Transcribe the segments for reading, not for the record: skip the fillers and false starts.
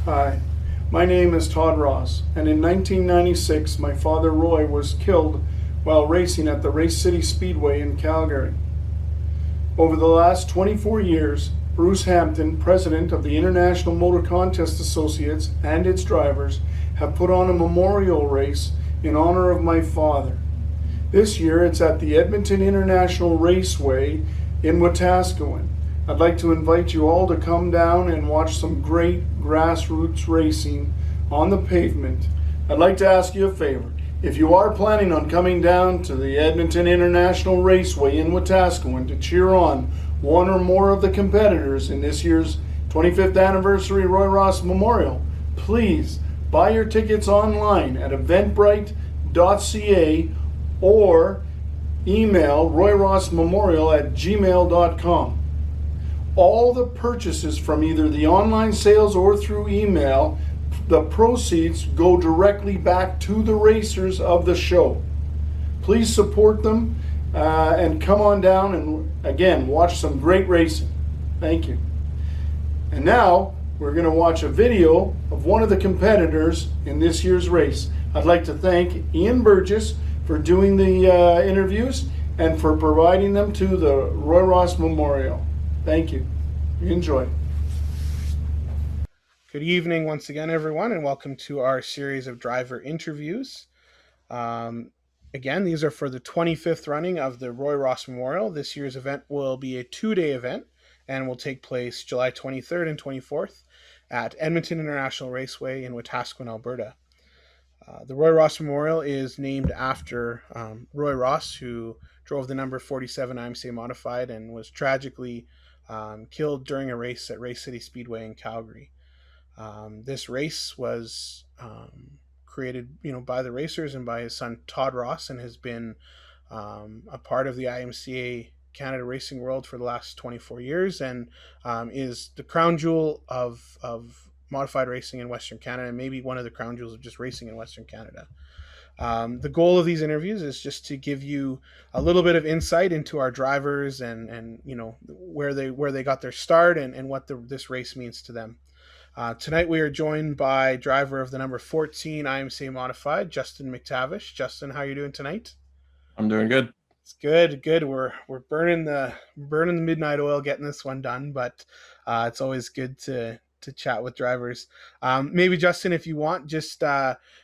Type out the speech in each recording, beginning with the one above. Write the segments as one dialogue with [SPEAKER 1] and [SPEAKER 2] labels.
[SPEAKER 1] Hi, my name is Todd Ross, and in 1996 my father Roy was killed while racing at the Race City Speedway in Calgary. Over the last 24 years, Bruce Hampton, president of the International Motor Contest Associates, and its drivers have put on a memorial race in honor of my father. This year it's at the Edmonton International Raceway in Wetaskiwin. I'd like to invite you all to come down and watch some great grassroots racing on the pavement. I'd like to ask you a favor. If you are planning on coming down to the Edmonton International Raceway in Wetaskiwin to cheer on one or more of the competitors in this year's 25th anniversary Roy Ross Memorial, please buy your tickets online at eventbrite.ca or email royrossmemorial@gmail.com. All the purchases from either the online sales or through email, the proceeds go directly back to the racers of the show. Please support them and come on down and again watch some great racing. Thank you. And now we're going to watch a video of one of the competitors in this year's race. I'd like to thank Ian Burgess for doing the interviews and for providing them to the Roy Ross Memorial. Thank you. Enjoy.
[SPEAKER 2] Good evening once again, everyone, and welcome to our series of driver interviews. Again, these are for the 25th running of the Roy Ross Memorial. This year's event will be a two-day event and will take place July 23rd and 24th at Edmonton International Raceway in Wetaskiwin, Alberta. The Roy Ross Memorial is named after Roy Ross, who drove the number 47 IMCA Modified and was tragically killed during a race at Race City Speedway in Calgary. This race was created, by the racers and by his son Todd Ross, and has been a part of the IMCA Canada racing world for the last 24 years, and is the crown jewel of modified racing in Western Canada, and maybe one of the crown jewels of just racing in Western Canada. The goal of these interviews is just to give you a little bit of insight into our drivers and where they got their start and what this race means to them. Tonight we are joined by driver of the number 14 IMCA Modified, Justin McTavish. Justin, how are you doing tonight?
[SPEAKER 3] I'm doing good.
[SPEAKER 2] It's good. We're burning the midnight oil getting this one done, but it's always good to chat with drivers. Maybe Justin, if you want, just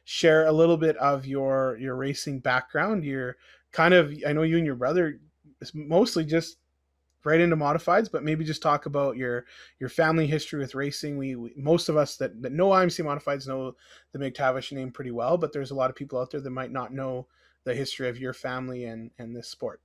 [SPEAKER 2] share a little bit of your racing background. You're I know you and your brother is mostly just right into modifieds, but maybe just talk about your family history with racing. We most of us that know IMC Modifieds know the McTavish name pretty well, but there's a lot of people out there that might not know the history of your family and this sport.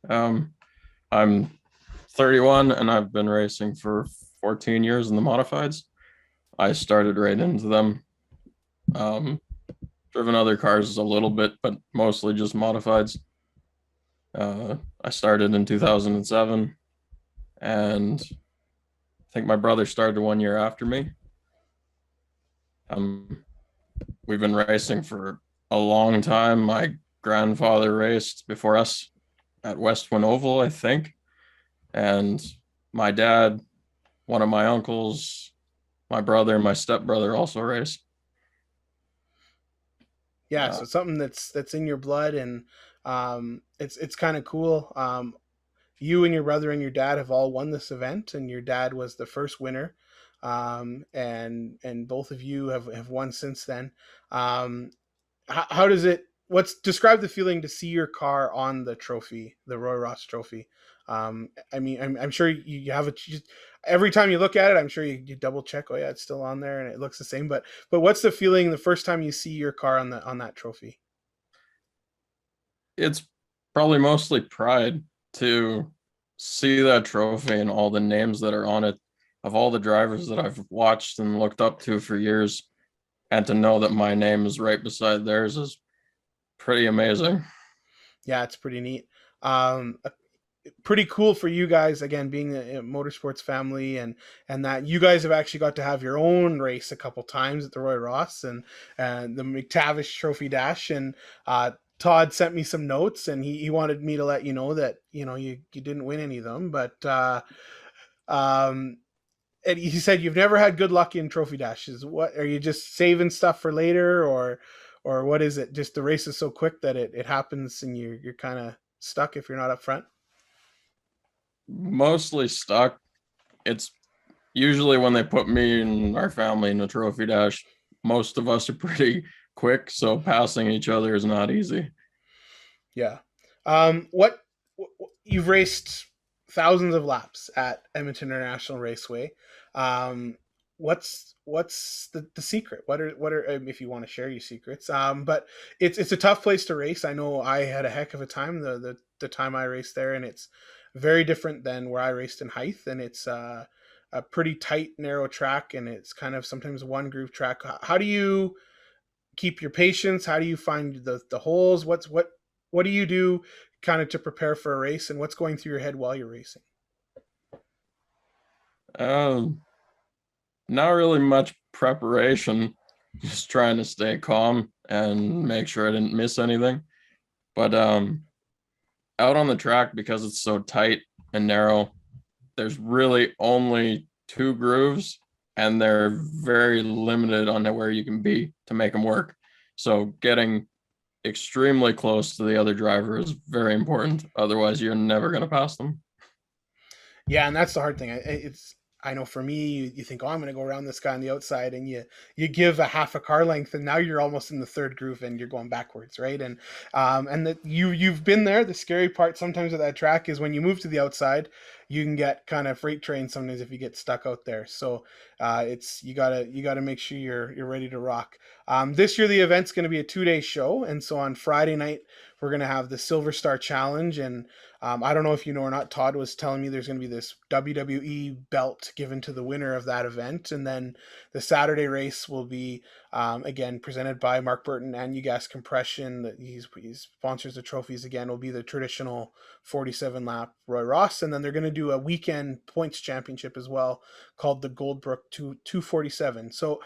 [SPEAKER 3] I'm 31 and I've been racing for 14 years in the modifieds. I started right into them. Driven other cars a little bit, but mostly just modifieds. I started in 2007, and I think my brother started 1 year after me. We've been racing for a long time. My grandfather raced before us at Westwind Oval, I think, and my dad, one of my uncles, my brother, and my stepbrother also race.
[SPEAKER 2] Yeah, so something that's in your blood, and it's kind of cool. You and your brother and your dad have all won this event, and your dad was the first winner, and both of you have won since then. How does it? Describe the feeling to see your car on the trophy, the Roy Ross Trophy? I'm sure you have every time you look at it, I'm sure you double check. Oh yeah, it's still on there, and it looks the same. But what's the feeling the first time you see your car on that trophy?
[SPEAKER 3] It's probably mostly pride to see that trophy and all the names that are on it, of all the drivers that I've watched and looked up to for years, and to know that my name is right beside theirs is pretty amazing.
[SPEAKER 2] Yeah, it's pretty neat. Pretty cool for you guys, again, being a motorsports family, and that you guys have actually got to have your own race a couple times at the Roy Ross and the McTavish Trophy Dash. And Todd sent me some notes, and he wanted me to let you know that you didn't win any of them, but and you said you've never had good luck in trophy dashes. What are you just saving stuff for later, or what is it? Just the race is so quick that it happens, and you're kind of stuck if you're not up front.
[SPEAKER 3] Mostly stuck. It's usually when they put me and our family in a trophy dash, most of us are pretty quick, so passing each other is not easy.
[SPEAKER 2] Yeah. What you've raced thousands of laps at Edmonton International Raceway. Um, what's the secret? What are if you want to share your secrets? But it's a tough place to race. I know I had a heck of a time the time I raced there, and it's very different than where I raced in Hythe, and it's a pretty tight, narrow track, and it's kind of sometimes one groove track. How do you keep your patience? How do you find the holes? What do you do kind of to prepare for a race, and what's going through your head while you're racing?
[SPEAKER 3] Um, Not really much preparation, just trying to stay calm and make sure I didn't miss anything. But out on the track, because it's so tight and narrow, there's really only two grooves, and they're very limited on where you can be to make them work. So getting extremely close to the other driver is very important. Otherwise, you're never going to pass them.
[SPEAKER 2] Yeah, and that's the hard thing. I know for me, you think, oh, I'm going to go around this guy on the outside, and you give a half a car length, and now you're almost in the third groove, and you're going backwards, right? And that you've been there. The scary part sometimes of that track is when you move to the outside, you can get kind of freight train sometimes if you get stuck out there. So it's you gotta make sure you're ready to rock. This year the event's going to be a 2-day show, and so on Friday night we're going to have the Silver Star Challenge, and I don't know if you know or not, Todd was telling me there's going to be this WWE belt given to the winner of that event. And then the Saturday race will be, again, presented by Mark Burton and UGAS Compression. He sponsors the trophies again. Will be the traditional 47 lap Roy Ross. And then they're going to do a weekend points championship as well called the Goldbrook 247. So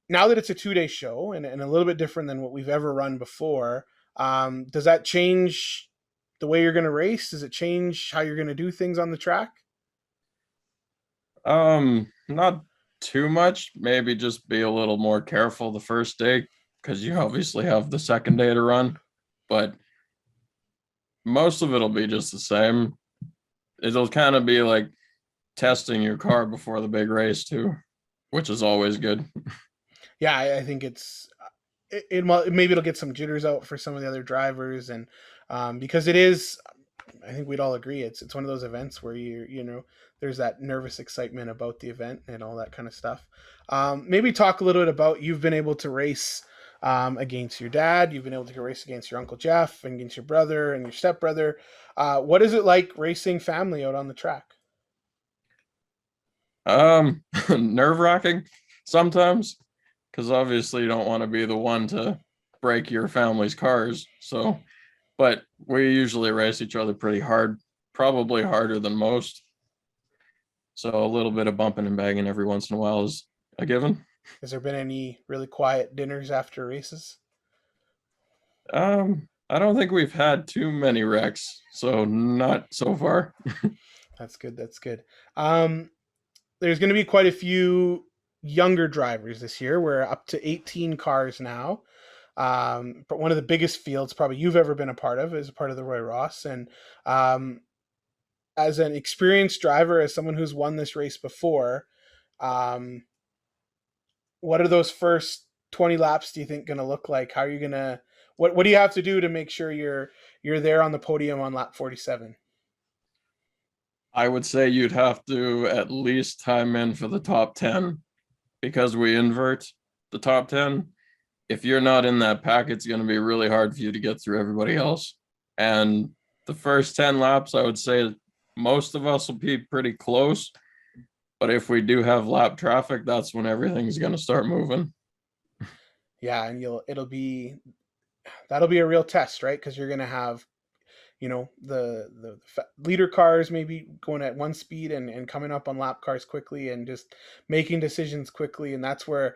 [SPEAKER 2] now that it's a 2-day show and a little bit different than what we've ever run before, does that change the way you're going to race? Does it change how you're going to do things on the track?
[SPEAKER 3] Not too much. Maybe just be a little more careful the first day, because you obviously have the second day to run. But most of it'll be just the same. It'll kind of be like testing your car before the big race too, which is always good.
[SPEAKER 2] Yeah, I think maybe it'll get some jitters out for some of the other drivers, and because it is, I think we'd all agree it's one of those events where there's that nervous excitement about the event and all that kind of stuff. Maybe talk a little bit about, you've been able to race against your dad, you've been able to race against your Uncle Jeff and against your brother and your stepbrother. What is it like racing family out on the track?
[SPEAKER 3] Nerve-wracking sometimes, because obviously you don't want to be the one to break your family's cars. So, but we usually race each other pretty hard, probably harder than most. So a little bit of bumping and banging every once in a while is a given.
[SPEAKER 2] Has there been any really quiet dinners after races?
[SPEAKER 3] I don't think we've had too many wrecks, so not so far.
[SPEAKER 2] That's good. That's good. There's going to be quite a few younger drivers this year. We're up to 18 cars now. But one of the biggest fields probably you've ever been a part of is a part of the Roy Ross. And as an experienced driver, as someone who's won this race before, what are those first 20 laps do you think going to look like? How are you going to, what do you have to do to make sure you're there on the podium on lap 47?
[SPEAKER 3] I would say you'd have to at least time in for the top 10, because we invert the top 10. If you're not in that pack, it's going to be really hard for you to get through everybody else. And the first 10 laps, I would say most of us will be pretty close. But if we do have lap traffic, that's when everything's going to start moving.
[SPEAKER 2] Yeah, and that'll be a real test, right? Because you're going to have, the leader cars maybe going at one speed and coming up on lap cars quickly and just making decisions quickly. And that's where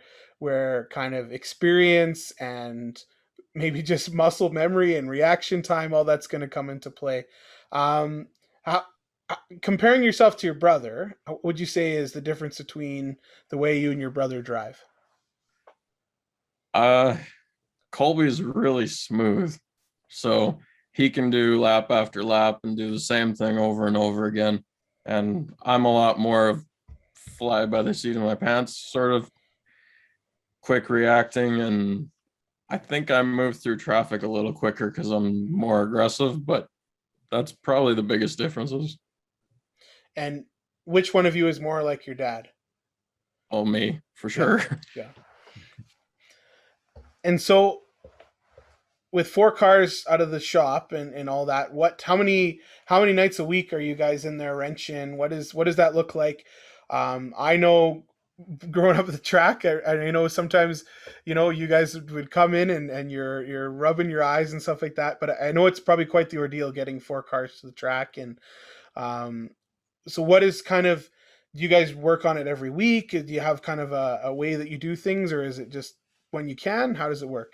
[SPEAKER 2] kind of experience and maybe just muscle memory and reaction time, all that's going to come into play. How Comparing yourself to your brother, what would you say is the difference between the way you and your brother drive?
[SPEAKER 3] Uh, Colby's really smooth, so he can do lap after lap and do the same thing over and over again. And I'm a lot more of fly by the seat of my pants, sort of quick reacting, and I think I move through traffic a little quicker because I'm more aggressive, but that's probably the biggest differences.
[SPEAKER 2] And which one of you is more like your dad?
[SPEAKER 3] Oh, me, for
[SPEAKER 2] Yeah,
[SPEAKER 3] sure.
[SPEAKER 2] yeah. And so with 4 cars out of the shop and all that, how many nights a week are you guys in there wrenching? What does that look like? I know growing up at the track, I know sometimes, you guys would come in and you're rubbing your eyes and stuff like that. But I know it's probably quite the ordeal getting 4 cars to the track. And um, so what is kind of, do you guys work on it every week? Do you have kind of a way that you do things, or is it just when you can? How does it work?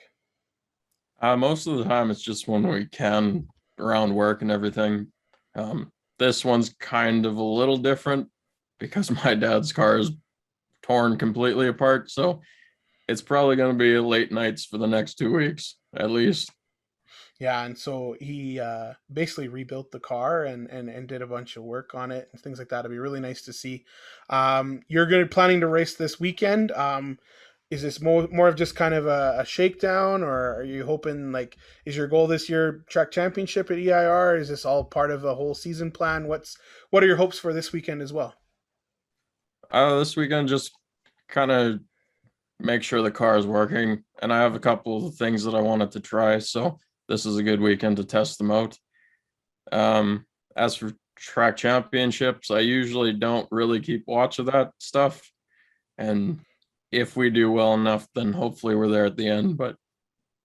[SPEAKER 3] Most of the time, it's just when we can around work and everything. This one's kind of a little different because my dad's car is torn completely apart. So it's probably going to be late nights for the next 2 weeks at least.
[SPEAKER 2] Yeah, and so he basically rebuilt the car and did a bunch of work on it and things like that. It'd be really nice to see. You're going to planning to race this weekend. Is this more of just kind of a shakedown, or are you hoping, like, is your goal this year track championship at EIR? Is this all part of a whole season plan? What are your hopes for this weekend as well?
[SPEAKER 3] This weekend, just kind of make sure the car is working. And I have a couple of things that I wanted to try. So this is a good weekend to test them out. As for track championships, I usually don't really keep watch of that stuff. And if we do well enough, then hopefully we're there at the end. But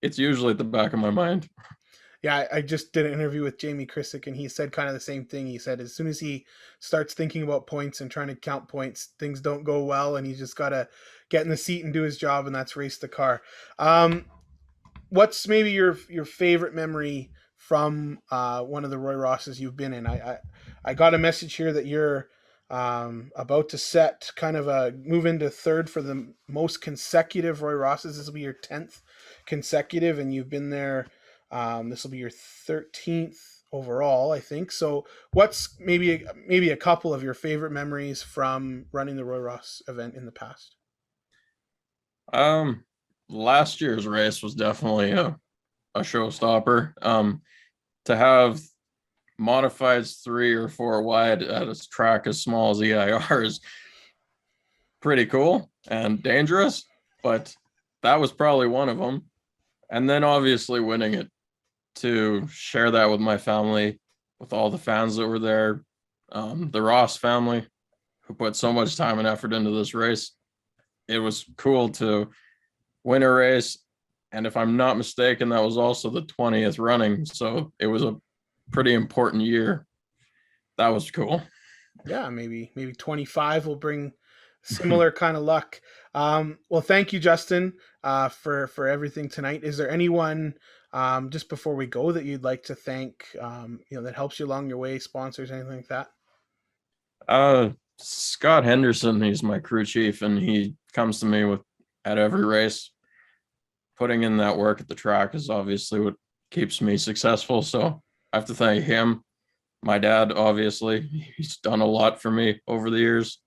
[SPEAKER 3] it's usually at the back of my mind.
[SPEAKER 2] Yeah, I just did an interview with Jamie Krisick, and he said kind of the same thing. He said as soon as he starts thinking about points and trying to count points, things don't go well, and he's just got to get in the seat and do his job, and that's race the car. What's maybe your favorite memory from one of the Roy Rosses you've been in? I got a message here that you're about to set kind of a move into third for the most consecutive Roy Rosses. This will be your 10th consecutive, and you've been there. This will be your 13th overall, I think. So, what's maybe a couple of your favorite memories from running the Roy Ross event in the past?
[SPEAKER 3] Um, Last year's race was definitely a showstopper. To have modifieds 3 or 4 wide at a track as small as EIR is pretty cool and dangerous, but that was probably one of them. And then obviously winning it, to share that with my family, with all the fans that were there, the Ross family who put so much time and effort into this race. It was cool to win a race. And if I'm not mistaken, that was also the 20th running. So it was a pretty important year. That was cool.
[SPEAKER 2] Yeah, maybe 25 will bring similar kind of luck. Well, thank you, Justin, for everything tonight. Is there anyone just before we go that you'd like to thank? That helps you along your way, sponsors, anything like that?
[SPEAKER 3] Scott Henderson, he's my crew chief, and he comes to me with at every race. Putting in that work at the track is obviously what keeps me successful. So I have to thank him. My dad, obviously, he's done a lot for me over the years,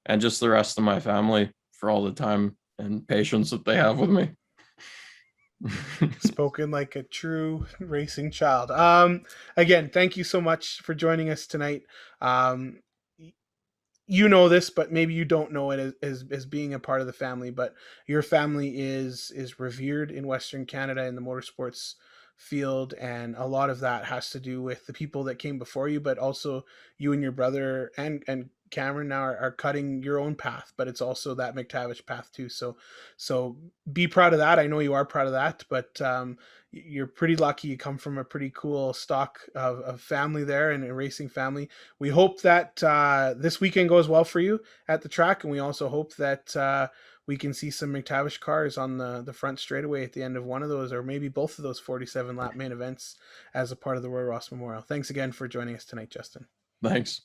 [SPEAKER 3] and just the rest of my family for all the time and patience that they have with me.
[SPEAKER 2] Spoken like a true racing child. Again, thank you so much for joining us tonight. Um, you know this, but maybe you don't know it as being a part of the family. But your family is revered in Western Canada in the motorsports field, and a lot of that has to do with the people that came before you, but also you and your brother and Cameron now are cutting your own path, but it's also that McTavish path too. So be proud of that. I know you are proud of that, but you're pretty lucky. You come from a pretty cool stock of family there and a racing family. We hope that this weekend goes well for you at the track, and we also hope that we can see some McTavish cars on the front straightaway at the end of one of those, or maybe both of those 47 lap main events as a part of the Roy Ross Memorial. Thanks again for joining us tonight, Justin.
[SPEAKER 3] Thanks.